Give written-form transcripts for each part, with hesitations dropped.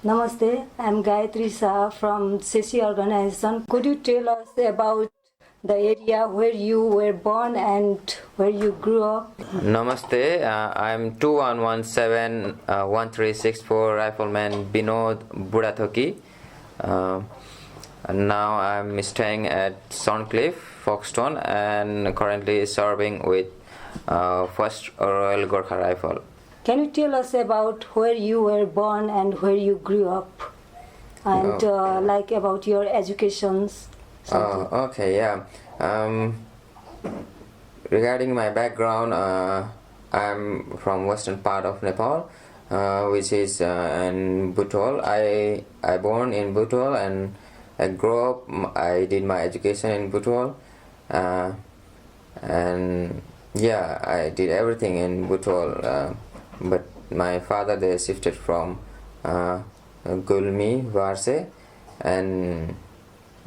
Namaste, I'm Gayatri Shah from CC organization. Could you tell us about the area where you were born and where you grew up? Namaste, I'm 2117-1364 Rifleman Vinod Budhathoki. Now I'm staying at Soundcliffe, Folkestone, and currently serving with 1st Royal Gurkha Rifle. Can you tell us about where you were born and where you grew up? And like about your educations? Okay, yeah. Regarding my background, I'm from western part of Nepal, which is in Butol. I born in Butol and I grew up. I did my education in Butol, and yeah, I did everything in Butol. But my father, they shifted from Gulmi, Varse, and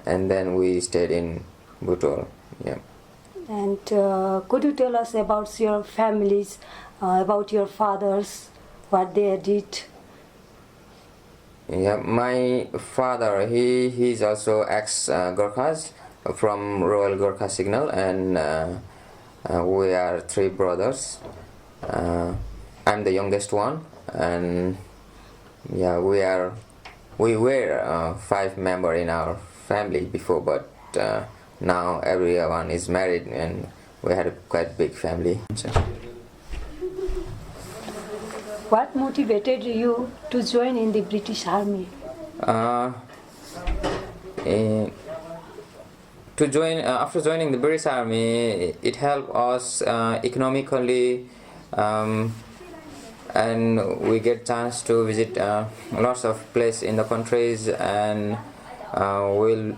then we stayed in Butol. Yeah. And could you tell us about your families, about your fathers, what they did? Yeah, my father, he's also ex-Gurkhas from Royal Gurkha Signal, and we are 3 brothers. I'm the youngest one, and yeah, we were 5 members in our family before, but now everyone is married and we had a quite big family. What motivated you to join in the British Army? After joining the British Army, it helped us economically, and we get chance to visit lots of places in the countries, and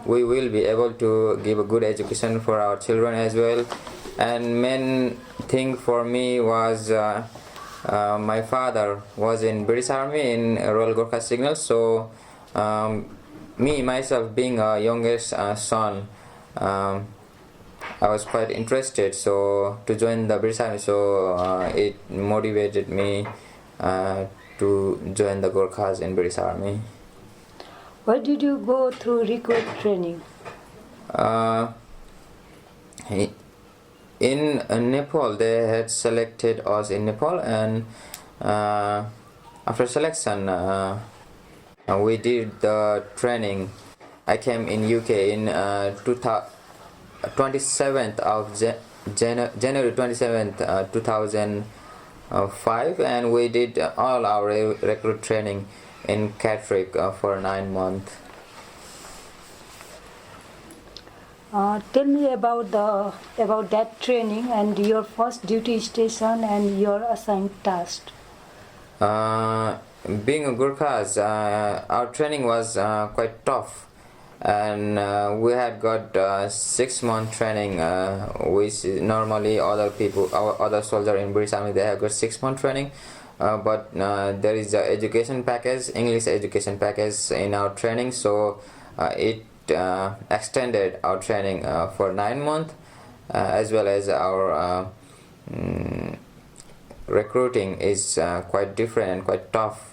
we will be able to give a good education for our children as well. And main thing for me was my father was in British Army in Royal Gurkha Signal, so me myself being a youngest son, I was quite interested to join the British Army, so it motivated me to join the Gurkhas in British Army. Where did you go through recruit training? In Nepal, they had selected us in Nepal, and after selection, we did the training. I came in UK in 27th of January 27th, 2005, and we did all our recruit training in Catterick for 9 months. Tell me about that training and your first duty station and your assigned task. Being a Gurkhas, our training was quite tough, and we had got 6-month training, which normally other soldiers in British Army, they have got 6-month training, but there is a education package, English education package in our training, so it extended our training for 9 months, as well as our recruiting is quite different and quite tough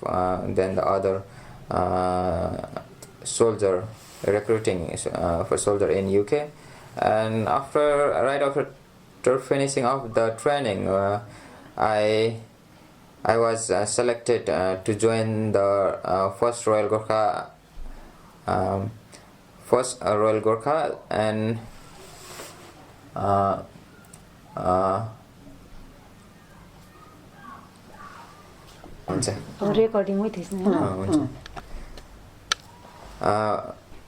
than the other soldier recruiting for soldier in UK. And right after finishing off the training, I was selected to join the 1st Royal Gurkha, and Recording with his name.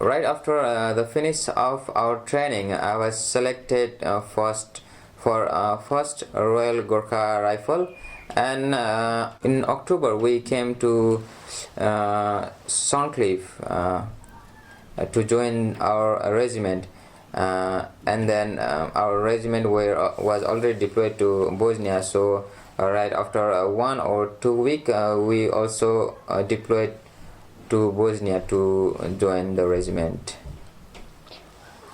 Right after the finish of our training, I was selected first for 1st Royal Gurkha Rifle, and in October we came to Soundcliffe to join our regiment, and then our regiment was already deployed to Bosnia, so right after 1 or 2 weeks we also deployed to Bosnia to join the regiment.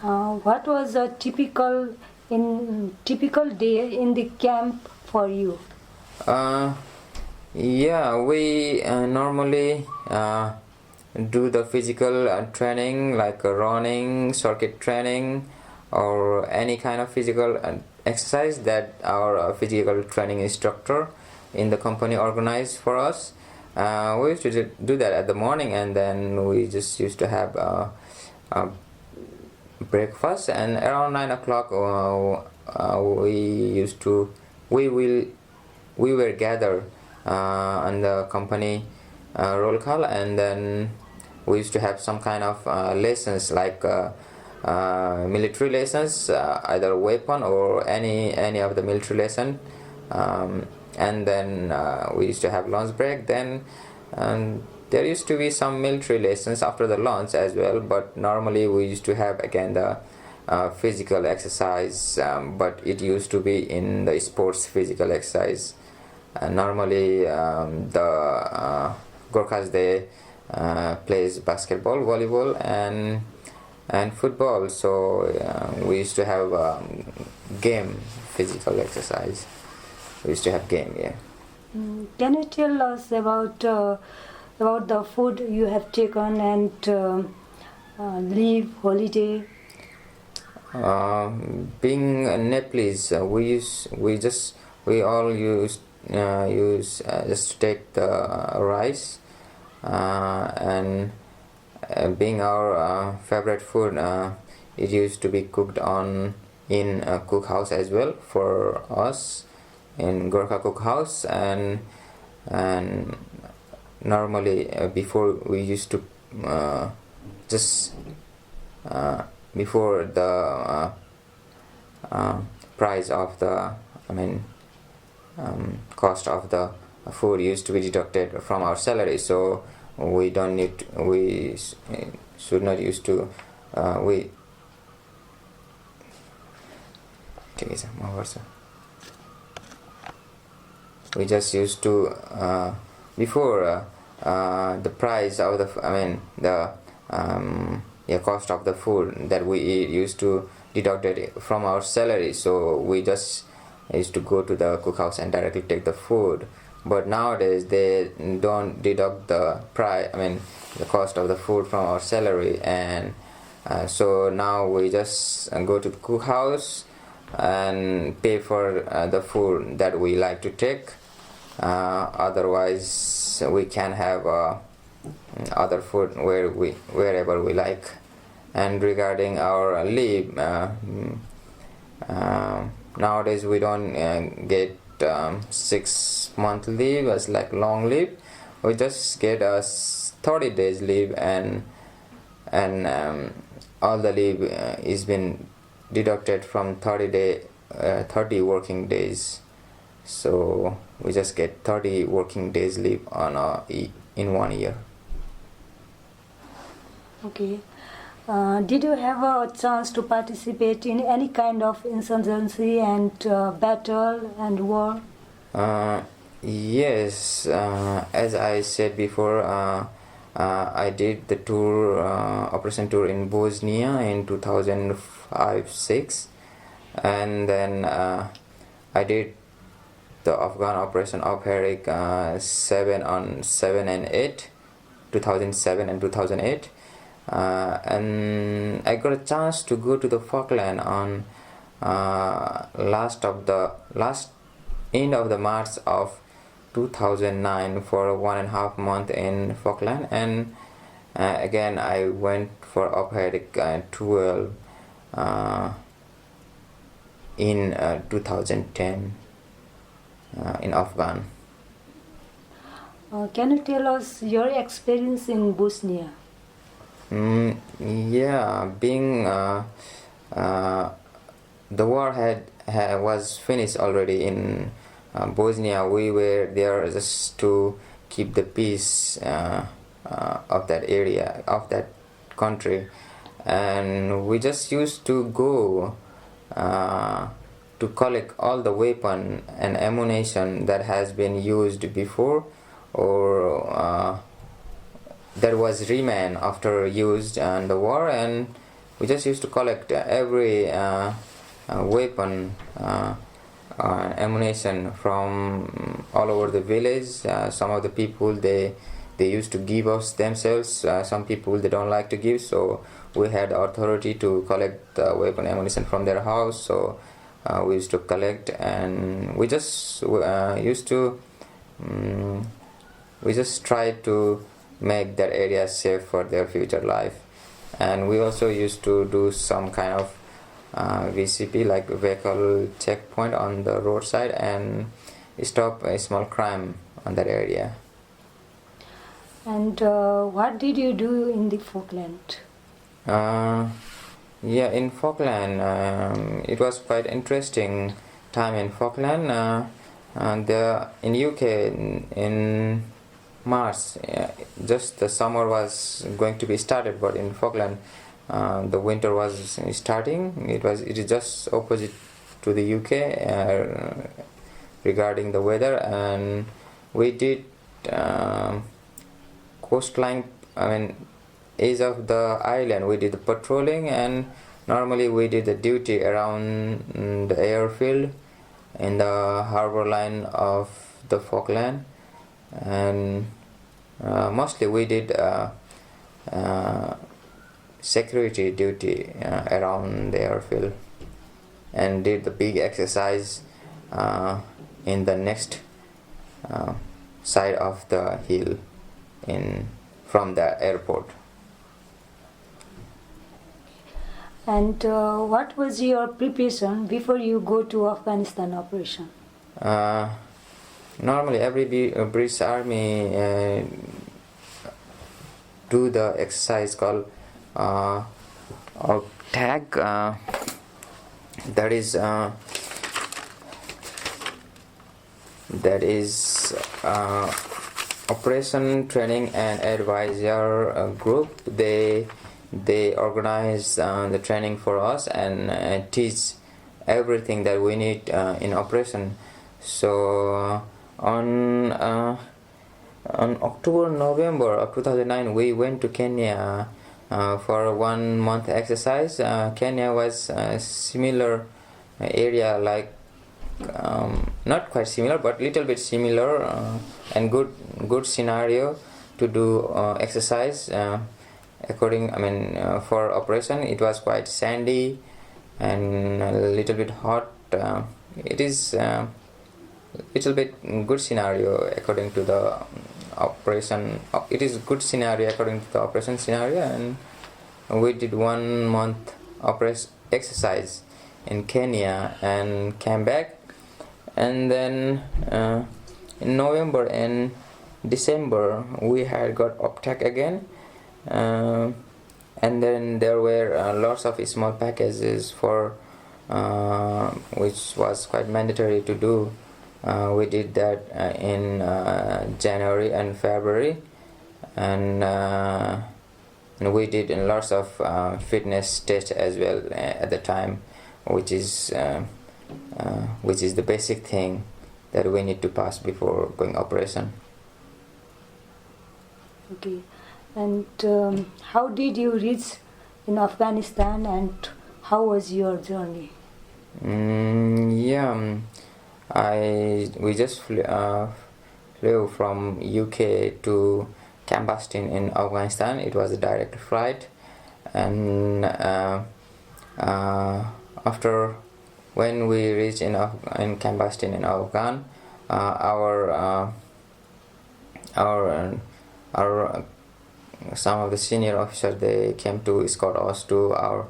What was a typical day in the camp for you? Yeah, we normally do the physical training like running, circuit training, or any kind of physical exercise that our physical training instructor in the company organized for us. We used to do that at the morning, and then we just used to have breakfast, and around 9 o'clock we were gathered on the company roll call, and then we used to have some kind of lessons like military lessons, either weapon or any of the military lesson, and then we used to have lunch break. Then there used to be some military lessons after the lunch as well, but normally we used to have again the physical exercise, but it used to be in the sports physical exercise. Normally the Gurkhas, they plays basketball, volleyball, and football, so we used to have game physical exercise. We used to have game, yeah. Can you tell us about the food you have taken and leave holiday? Being Nepalese, we all use just to take the rice, and being our favorite food, it used to be cooked in a cook house as well for us, in Gurkha cook house, and normally before we used to before the price of the cost of the food used to be deducted from our salary, so we should not used to we just used to before the price of the cost of the food that we eat used to deduct it from our salary, so we just used to go to the cookhouse and directly take the food. But nowadays they don't deduct the the cost of the food from our salary, and so now we just go to the cookhouse and pay for the food that we like to take. Otherwise we can have other food wherever we like. And regarding our leave, nowadays we don't get 6 month leave as like long leave. We just get a 30 days leave, and all the leave is been deducted from 30 working days. So we just get 30 working days leave in 1 year. Okay. Did you have a chance to participate in any kind of insurgency and battle and war? Yes, as I said before, I did the operation tour in Bosnia in 2005-06, and then I did the Afghan operation Operatic 7 and 8, 2007 and 2008. And I got a chance to go to the Falkland on last end of the March of 2009 for 1.5 months in Falkland, and again I went for operatic 12 in 2010 in Afghan. Can you tell us your experience in Bosnia? Yeah, being the war was finished already in Bosnia. We were there just to keep the peace of that area, of that country, and we just used to go to collect all the weapon and ammunition that has been used before, or that was remain after used in the war, and we just used to collect every weapon ammunition from all over the village. Some of the people, they they used to give us themselves. Some people they don't like to give, so we had authority to collect the weapon ammunition from their house. So we used to collect, and we just used to we just tried to make that area safe for their future life. And we also used to do some kind of VCP, like vehicle checkpoint on the roadside, and stop a small crime on that area. And what did you do in the Falkland? Yeah, in Falkland, it was quite interesting time in Falkland. And in UK in March, just the summer was going to be started, but in Falkland the winter was starting. It is just opposite to the UK regarding the weather, and we did coastline, edge of the island. We did the patrolling, and normally we did the duty around the airfield in the harbor line of the Falkland, and mostly we did security duty around the airfield, and did the big exercise in the next side of the hill from the airport. And what was your preparation before you go to Afghanistan operation? Normally every British Army do the exercise called tag. That is Operation Training and Advisor Group. They organize the training for us and teach everything that we need in operation. So on November of 2009, we went to Kenya for a 1 month exercise. Kenya was a similar area, like not quite similar, but little bit similar, and good scenario to do exercise. For operation, it was quite sandy and a little bit hot. It is little bit good scenario according to the operation. It is good scenario according to the operation scenario, and we did 1 month operation exercise in Kenya and came back. And then in November and December we had got OPTAC again, and then there were lots of small packages for which was quite mandatory to do. We did that in January and February, and we did lots of fitness tests as well at the time, which is the basic thing that we need to pass before going operation. Okay, and how did you reach in Afghanistan, and how was your journey? We just flew from UK to Cambustin in Afghanistan. It was a direct flight, and after when we reached in Cambustin in Afghan, our some of the senior officers, they came to escort us to our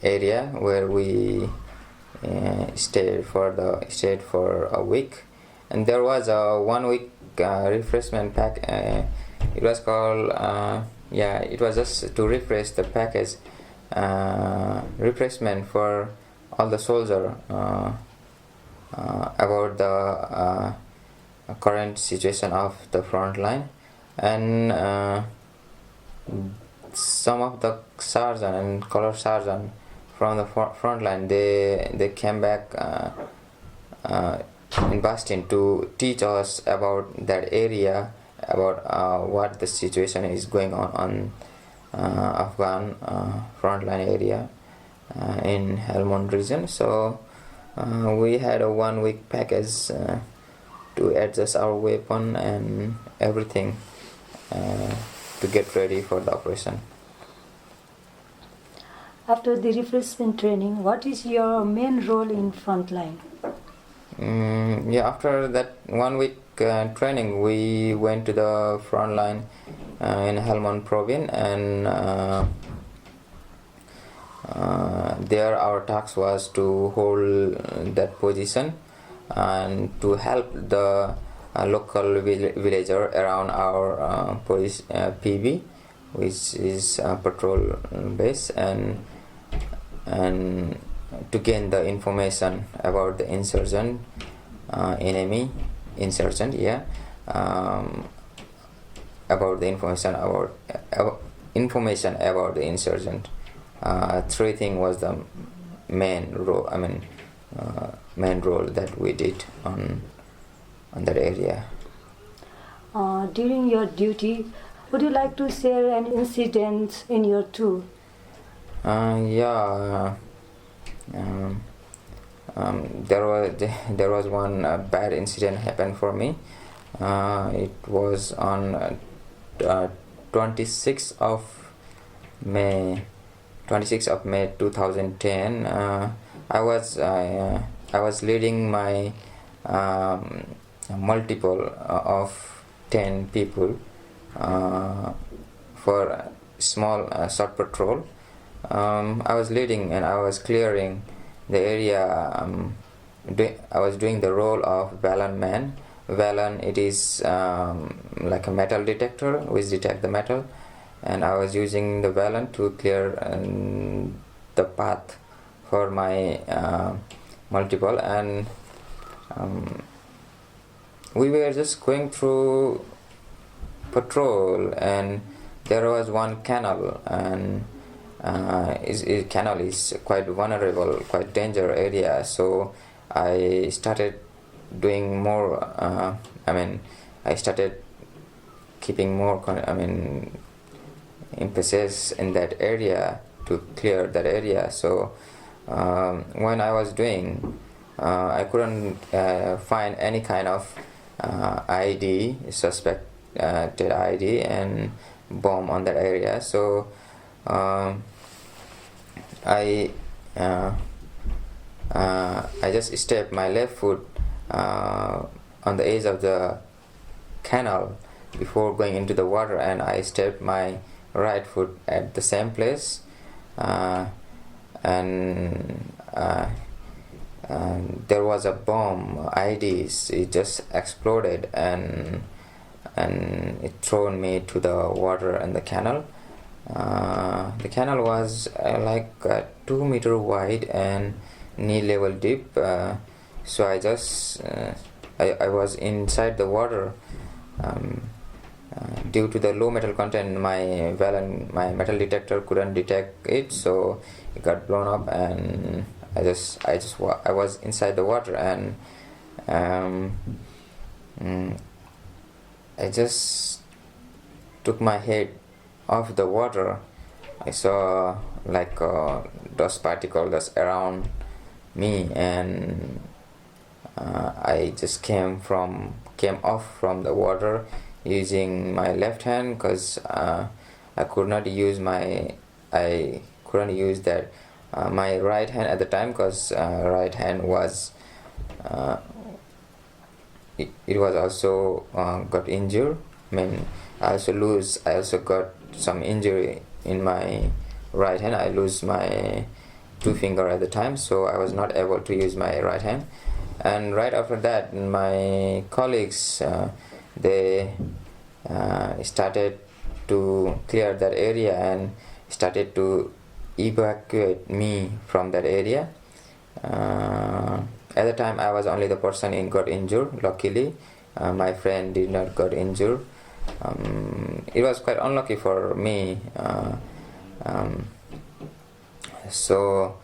area where we stayed for a week. And there was a 1 week refreshment pack. It was called it was just to refresh the package, refreshment for all the soldier about the current situation of the front line. And some of the sergeant and color sergeant from the front line, they came back in Boston to teach us about that area, about what the situation is going on Afghan frontline area in Helmand region. So we had a 1 week package to adjust our weapon and everything. to get ready for the operation. After the refreshment training, what is your main role in frontline? After that 1 week training, we went to the front line in Helmand province, and there our task was to hold that position and to help the local villager around our PB, which is patrol base, and to gain the information about the insurgent, enemy insurgent, about the information about the insurgent. Three things was the main role. Main role that we did on that area. During your duty, would you like to share an incident in your tour? There was one bad incident happened for me. It was on 26th of May 2010. I was leading my multiple of 10 people for a small short patrol. I was leading and I was clearing the area. I was doing the role of Valan man. Valan, it is like a metal detector which detect the metal, and I was using the Valan to clear the path for my multiple, and we were just going through patrol, and there was one canal, and canal is quite vulnerable, quite dangerous area. So I started doing more. I started keeping more. Emphasis in that area to clear that area. So when I was doing, I couldn't find any kind of ID, suspected ID and bomb on that area. So I just stepped my left foot on the edge of the canal before going into the water, and I stepped my right foot at the same place, and there was a bomb IDs. It just exploded, and it thrown me to the water and the canal. The canal was 2 meter wide and knee level deep. So I just I was inside the water. Due to the low metal content, my metal detector couldn't detect it, so it got blown up, and I was inside the water, and I just took my head off the water. I saw dust particles around me, and I just came off from the water using my left hand, because I couldn't use my right hand at the time, because right hand was it was also got injured. I also got some injury in my right hand. I lose my 2 finger at the time, so I was not able to use my right hand. And right after that, my colleagues they started to clear that area and started to evacuate me from that area. At the time, I was only the person who got injured. Luckily, my friend did not got injured. It was quite unlucky for me. So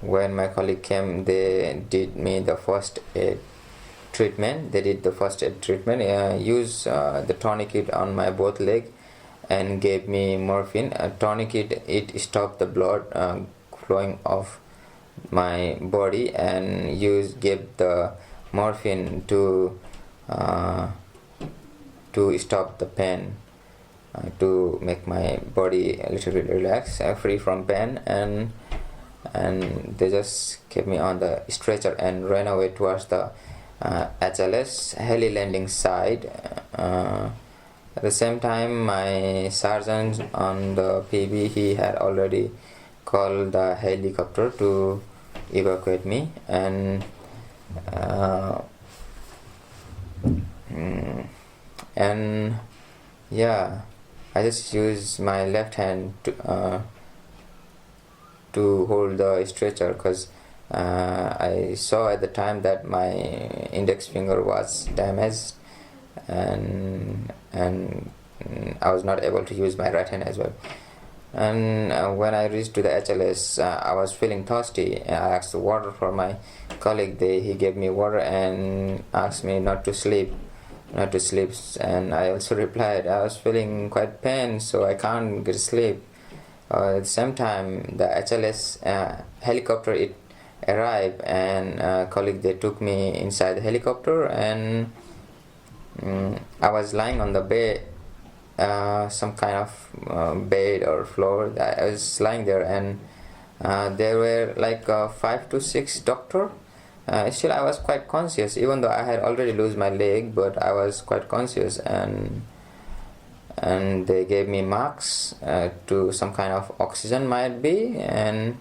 when my colleague came, they did me the first aid treatment. They did the first aid treatment. Used the tourniquet on my both leg and gave me morphine. A tourniquet, it stopped the blood flowing off my body, and gave the morphine to to stop the pain, to make my body a little bit relaxed, free from pain, and they just kept me on the stretcher and ran away towards the HLS heli landing side. At the same time, my sergeant on the PB, he had already called the helicopter to evacuate me, and yeah, I just used my left hand to hold the stretcher, because I saw at the time that my index finger was damaged, and I was not able to use my right hand as well. And when I reached to the HLS, I was feeling thirsty, and I asked water for my colleague. He gave me water and asked me not to sleep, and I also replied I was feeling quite pain, so I can't get sleep. At the same time, the HLS helicopter, it arrived, and colleague, they took me inside the helicopter, and I was lying on the bed, some kind of bed or floor. I was lying there, and there were like 5 to 6 doctors. Still I was quite conscious, even though I had already lost my leg, but I was quite conscious, and they gave me masks to some kind of oxygen might be, and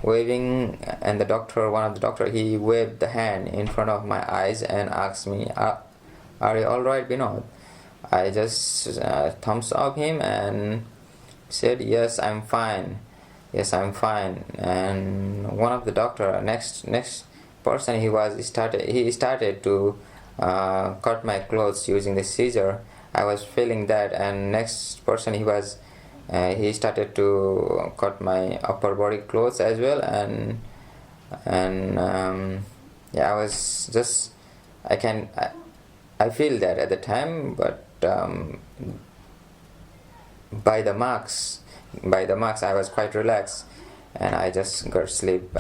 waving, and one of the doctor, he waved the hand in front of my eyes and asked me, are you alright, Vinod? I just thumbs up him and said, yes, I'm fine. And one of the doctor, next person, he started to cut my clothes using the scissor. I was feeling that, and next person, he started to cut my upper body clothes as well, and yeah, I was just, I feel that at the time, but by the marks I was quite relaxed, and I just got sleep.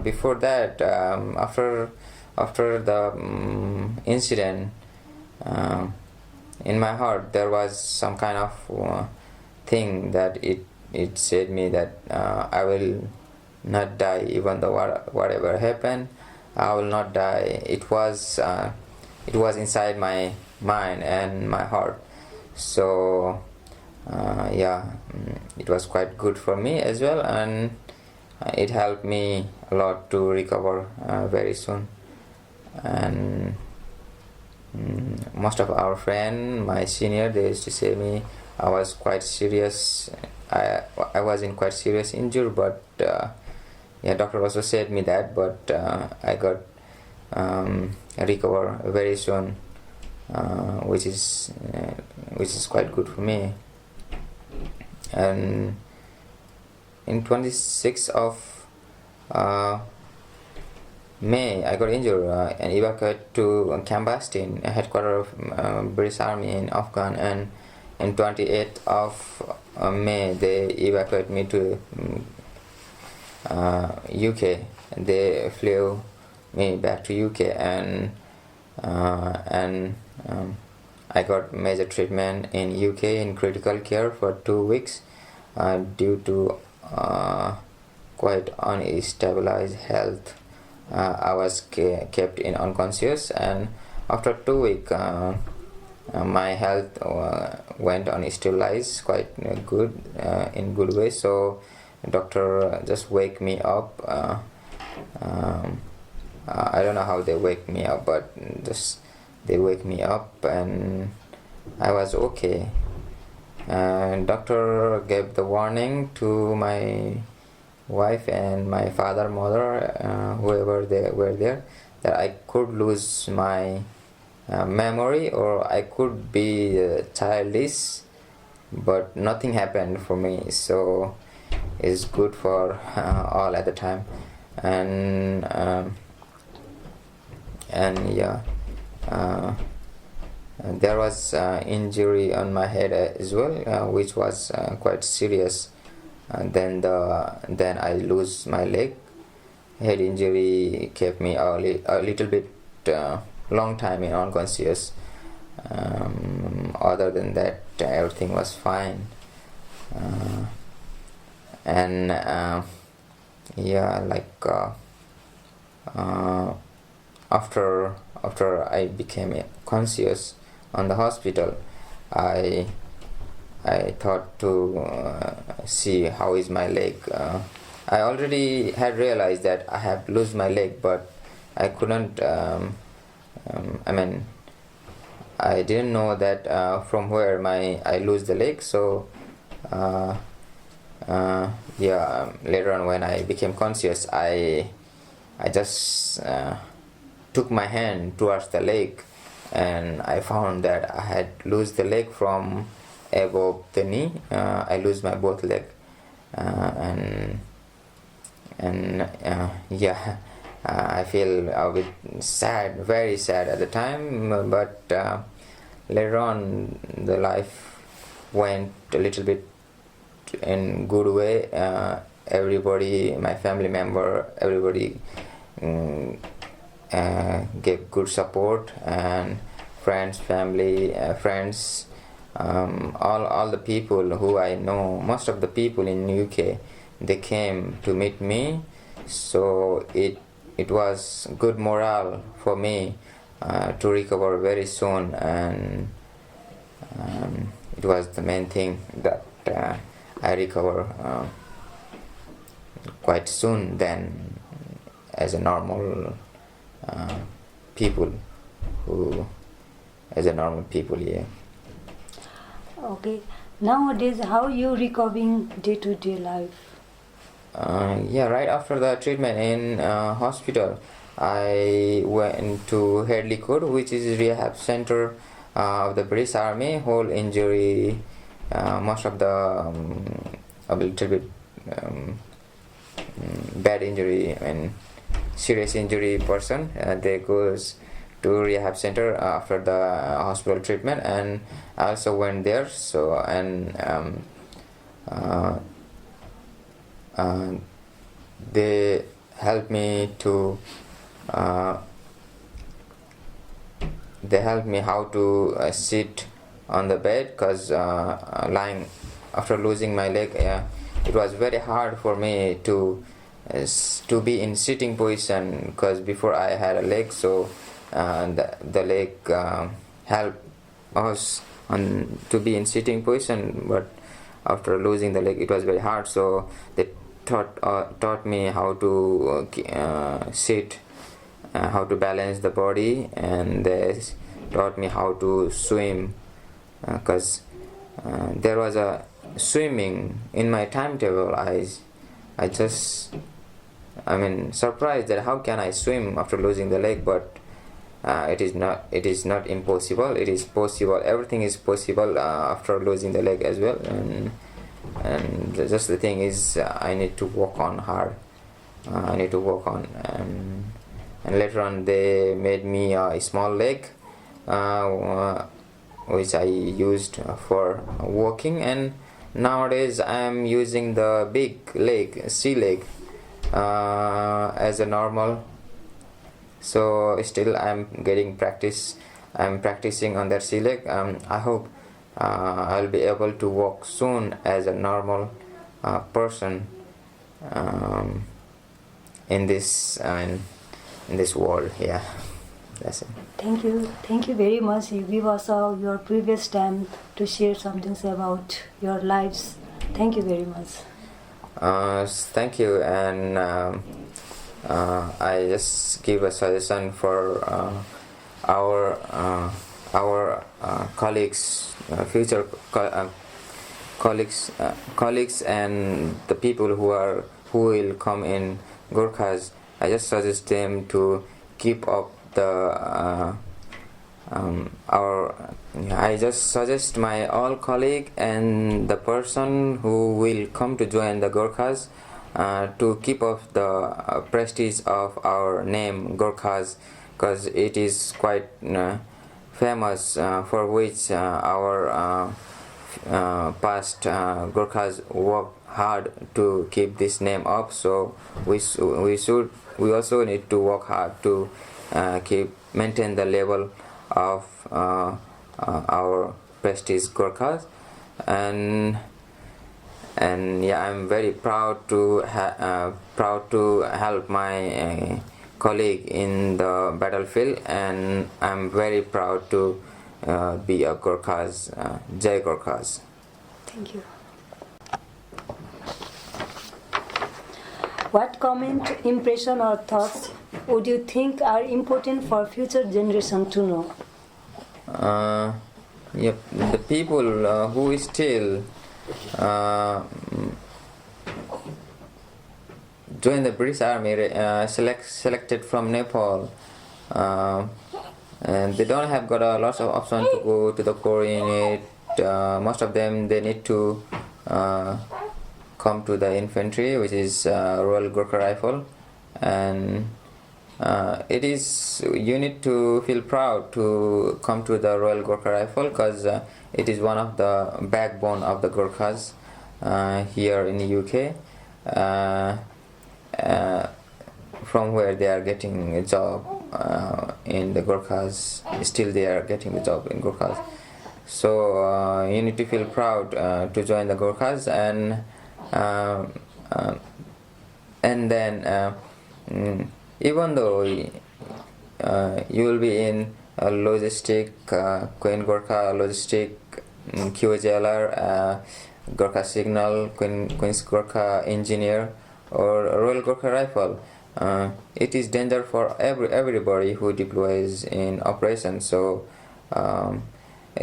Before that, after the incident, in my heart there was some kind of thing that it said me that I will not die, even though whatever happened, I will not die. It was inside my mind and my heart. So yeah, it was quite good for me as well, and it helped me a lot to recover very soon. And most of our friends, my senior, they used to say me I was quite serious. I was in quite serious injury, but yeah, doctor also said me that, but I got recover very soon, which is quite good for me. And in 26th of May, I got injured and evacuated to Cambastin, headquarters of British Army in Afghan. And in 28th of May, they evacuated me to UK. They flew me back to UK, and I got major treatment in UK in critical care for 2 weeks due to quite unstabilized health. I was kept in unconscious, and after 2 weeks my health went unstabilized quite good, in good way. So doctor just wake me up. I don't know how they wake me up, but just they wake me up, and I was okay. And doctor gave the warning to my wife and my father, mother, whoever they were there, that I could lose my memory, or I could be childish, but nothing happened for me. So it's good for all at the time. And yeah, there was injury on my head as well, which was quite serious. Then I lose my leg. Head injury kept me a little bit long time in unconscious, Other than that, everything was fine. And yeah, like after I became conscious on the hospital, I thought to see how is my leg. I already had realized that I have lost my leg, but I couldn't. I mean, I didn't know that from where I lose the leg. So yeah, later on when I became conscious, I just took my hand towards the leg, and I found that I had lost the leg from above the knee. I lose my both leg, and yeah, I feel a bit sad, very sad at the time, but later on the life went a little bit in good way. Everybody, my family member, everybody gave good support, and friends, family, friends, all the people who I know, most of the people in UK, they came to meet me. So it was good morale for me to recover very soon, and it was the main thing that I recover quite soon than as a normal people yeah. Okay. Nowadays, how you recovering day-to-day life? Yeah, right after the treatment in hospital, I went to Headley, which is a rehab center of the British Army. Whole injury, most of the a little bit bad injury, I mean serious injury person, they goes to rehab center after the hospital treatment, and I also went there. So and they helped me to how to sit on the bed, because lying after losing my leg, it was very hard for me to be in sitting position, because before I had a leg, so the leg helped us to be in sitting position, but after losing the leg it was very hard. So they taught me how to sit, how to balance the body, and they taught me how to swim, because there was a swimming in my timetable. I just surprised that how can I swim after losing the leg, but it is not impossible. It is possible. Everything is possible after losing the leg as well, and just the thing is I need to work on hard. I need to work on, and later on they made me a small leg, which I used for walking, and nowadays I am using the big leg, sea leg, as a normal. So still I'm getting practice. I'm practicing on that sea leg. I hope I'll be able to walk soon as a normal person in this world. Yeah, that's it. Thank you very much. You give us your previous time to share something about your lives. Thank you very much. Thank you, and I just give a suggestion for our colleagues, future colleagues, and the people who will come in Gurkhas. I just suggest them to keep up the I just suggest my all colleague and the person who will come to join the Gurkhas to keep up the prestige of our name Gurkhas, because it is quite famous, for which our past Gurkhas worked hard to keep this name up. So we also need to work hard to maintain the level of our prestige Gurkhas, and yeah, I'm very proud to help my colleague in the battlefield, and I'm very proud to be a Gurkhas. Jai Gurkhas. Thank you. What comment, impression or thoughts would you think are important for future generation to know? Yep, the people who still join the British Army, selected from Nepal, and they don't have got a lot of options to go to the Corps unit. Most of them, they need to come to the infantry, which is Royal Gurkha Rifle, and you need to feel proud to come to the Royal Gurkha Rifle, because it is one of the backbone of the Gurkhas here in the UK, from where they are getting a job in the Gurkhas. Still they are getting the job in Gurkhas, so you need to feel proud to join the Gurkhas, and then even though you will be in logistic, Queen Gurkha logistic, QJLR, Gurkha Signal, Queen's Gurkha Engineer, or Royal Gurkha Rifle, it is danger for everybody who deploys in operations. So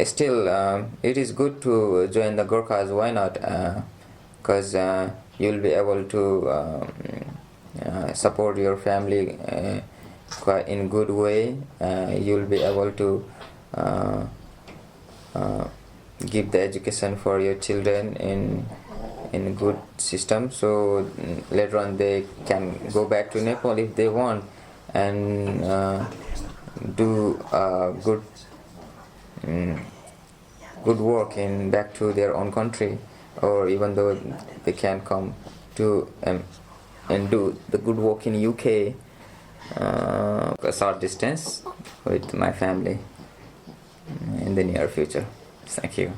still it is good to join the Gurkhas. Why not? Because you'll be able to support your family quite in good way. You'll be able to give the education for your children in good system, so later on they can go back to Nepal if they want, and do good work in back to their own country, or even though they can come to and do the good work in UK, a short distance with my family in the near future. Thank you.